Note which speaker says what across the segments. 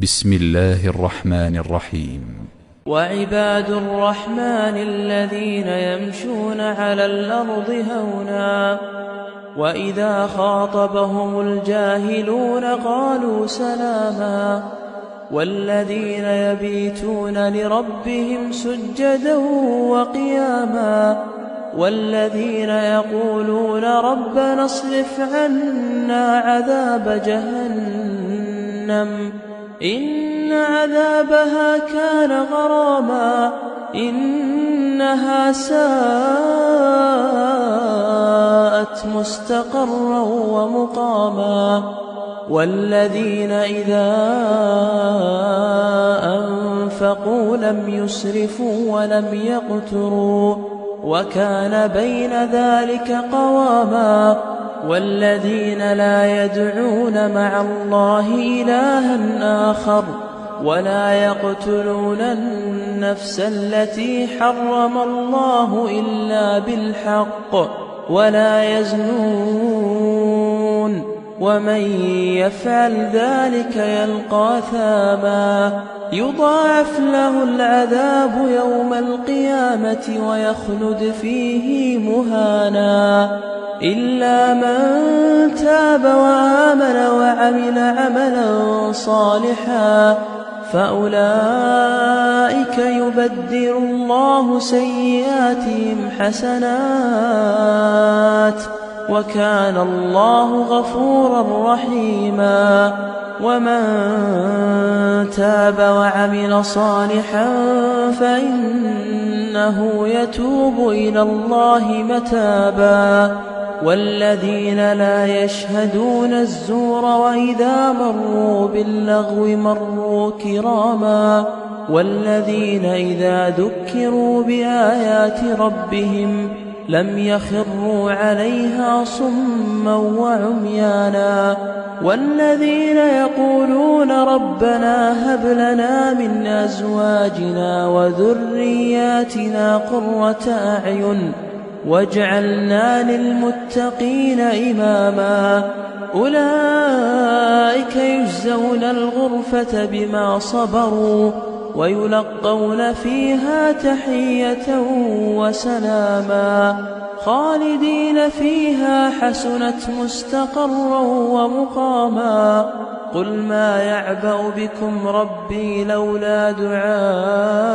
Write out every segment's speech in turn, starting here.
Speaker 1: بسم الله الرحمن الرحيم.
Speaker 2: وعباد الرحمن الذين يمشون على الأرض هونا وإذا خاطبهم الجاهلون قالوا سلاما والذين يبيتون لربهم سجدا وقياما والذين يقولون ربنا اصرف عنا عذاب جهنم إن عذابها كان غراما إنها ساءت مستقرا ومقاما والذين إذا أنفقوا لم يسرفوا ولم يقتروا وكان بين ذلك قواما والذين لا يدعون مع الله إلها آخر ولا يقتلون النفس التي حرم الله إلا بالحق ولا يزنون ومن يفعل ذلك يلقى ثاما يضاعف له العذاب يوم القيامة ويخلد فيه مهانا إلا من تاب وآمن وعمل عملا صالحا فأولئك يبدل الله سيئاتهم حسنات وكان الله غفورا رحيما ومن تاب وعمل صالحا فإنه يتوب إلى الله متابا والذين لا يشهدون الزور وإذا مروا باللغو مروا كراما والذين إذا ذكروا بآيات ربهم لم يخروا عليها صما وعميانا والذين يقولون ربنا هب لنا من أزواجنا وذرياتنا قرة أعين واجعلنا للمتقين إماما أولئك يجزون الغرفة بما صبروا ويلقون فيها تحية وسلاما خالدين فيها حسنت مستقرا ومقاما قل ما يعبأ بكم ربي لولا دعاؤكم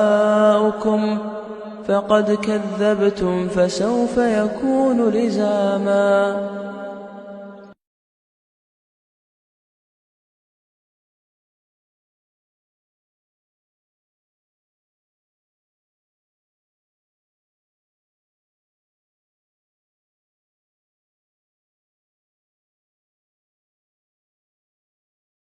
Speaker 2: فقد كذبتم فسوف يكون لزاما.